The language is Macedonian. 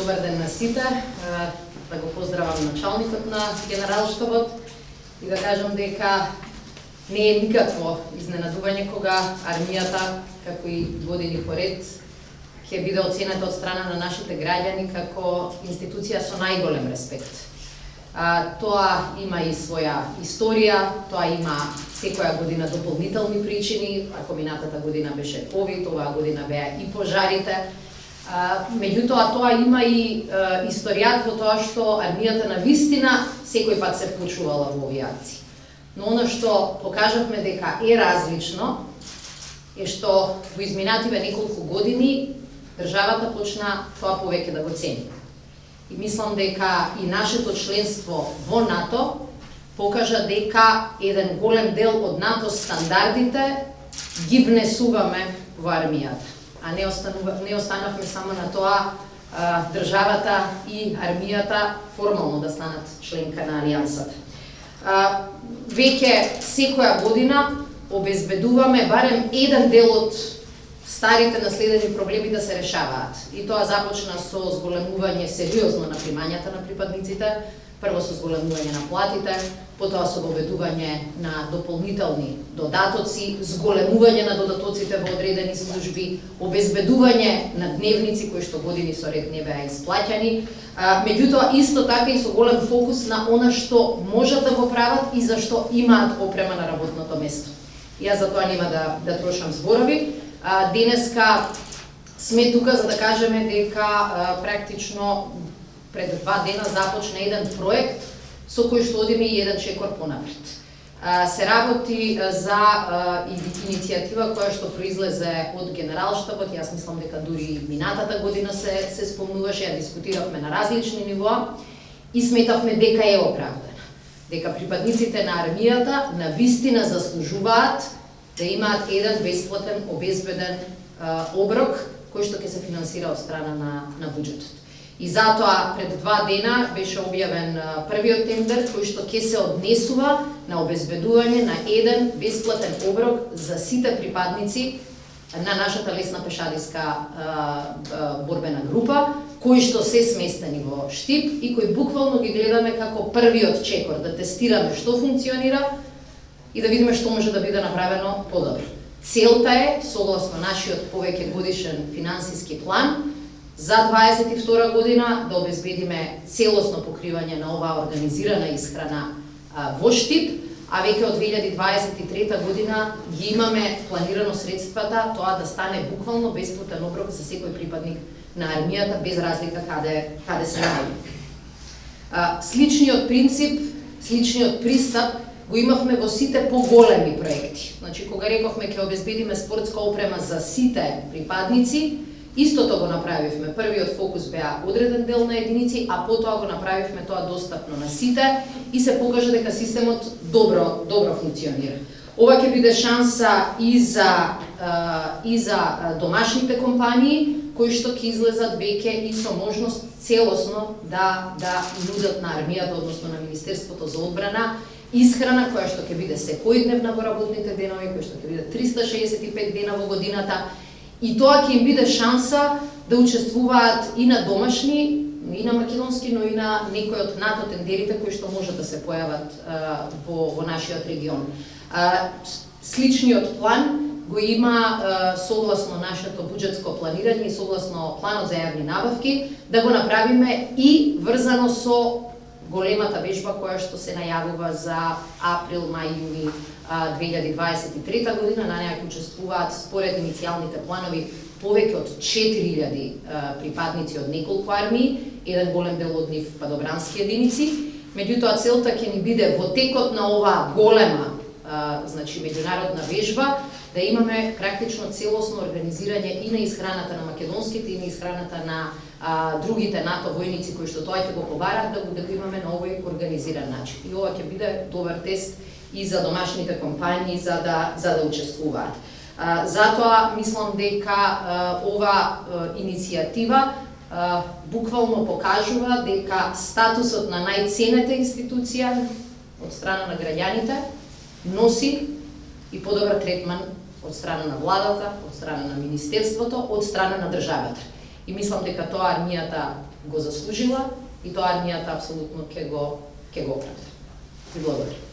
Добар ден на сите. Да го поздравам началникот на Генералштабот и да кажам дека не е никакво изненадување кога армијата, како и години поред, ќе биде оценета од страна на нашите граѓани како институција со најголем респект. Тоа има и своја историја, тоа има секоја година дополнителни причини, ако минатата година беше ковид, оваа година беа и пожарите. Меѓутоа, тоа има и историјат во тоа што армијата на вистина секој пат се вклучувала во овие акции. Но она што покажавме дека е различно е што во изминативе неколку години државата почна тоа повеќе да го цени. И мислам дека и нашето членство во НАТО покажа дека еден голем дел од НАТО стандардите ги внесуваме во армијата. А не останавме само на тоа државата и армијата формално да станат членка на Алијансата. Веќе секоја година обезбедуваме барем еден дел од старите наследени проблеми да се решаваат. И тоа започна со зголемување сериозно на примањата на припадниците, прво со зголемување на платите, потоа со воведување на дополнителни додатоци, зголемување на додатоците во одредени служби, обезбедување на дневници кои што години со ред не беа исплаќани, меѓутоа исто така и со голем фокус на она што можат да го прават и за што имаат опрема на работното место. Јас за тоа нема да трошам зборови. Денеска сме тука за да кажеме дека практично пред 2 дена започна еден проект со кој што одиме и еден чекор понапред. Се работи за иницијатива која што произлезе од Генералштабот, јас мислам дека дури минатата година се спомнуваше, ја дискутиравме на различни нивоа и сметавме дека е оправдана. Дека припадниците на армијата на вистина заслужуваат да имаат еден бесплатен, обезбеден оброк кој што ќе се финансира од страна на буџетот. И затоа пред 2 дена беше објавен првиот тендер кој што ќе се однесува на обезбедување на еден бесплатен оброк за сите припадници на нашата лесна пешадиска борбена група, кои што се сместени во Штип и кои буквално ги гледаме како првиот чекор, да тестираме што функционира и да видиме што може да биде направено подобро. Целта е, согласно нашиот повеќе годишен финансиски план, за 22 година да обезбедиме целосно покривање на оваа организирана исхрана во Штип, а веќе од 2023 година ги имаме планирано средствата тоа да стане буквално бесплатен оброк за секој припадник на армијата без разлика каде се наоѓа. Сличниот принцип, сличниот пристап го имавме во сите поголеми проекти. Значи, кога рековме ќе обезбедиме спортска опрема за сите припадници, истото го направивме. Првиот фокус беа одреден дел на единици, а потоа го направивме тоа достапно на сите и се покажа дека системот добро функционира. Ова ќе биде шанса и за домашните компании кои што ќе излезат веќе и со можност целосно да нудат на армијата, односно на Министерството за одбрана, исхрана која што ќе биде секојдневна во работните денови, која што ќе биде 365 дена во годината. И тоа ќе им биде шанса да учествуваат и на домашни, и на македонски, но и на некои од НАТО тендерите кои што можат да се појават во нашиот регион. Сличниот план го има согласно нашето буџетско планирање и согласно планот за јавни набавки, да го направиме и врзано со големата вежба која што се најавува за април, мај, јуни 2023 година. На неа ќе учествуваат според иницијалните планови повеќе од 4000 припадници од неколку армии, еден голем дел од нив падобрански единици. Меѓутоа целта ќе ни биде во текот на оваа голема меѓународна вежба да имаме практично целосно организирање и на исхраната на македонските и на исхраната на другите НАТО војници кои што тоа ќе го побарат да го имаме на овој организиран начин. И ова ќе биде добар тест и за домашните компании за да учествуваат. Затоа мислам дека ова иницијатива буквално покажува дека статусот на најценета институција од страна на граѓаните носи и подобар третман од страна на владата, од страна на министерството, од страна на државата. И мислам дека тоа армијата го заслужила и тоа армијата апсолутно ќе го оправда. Ви благодарам.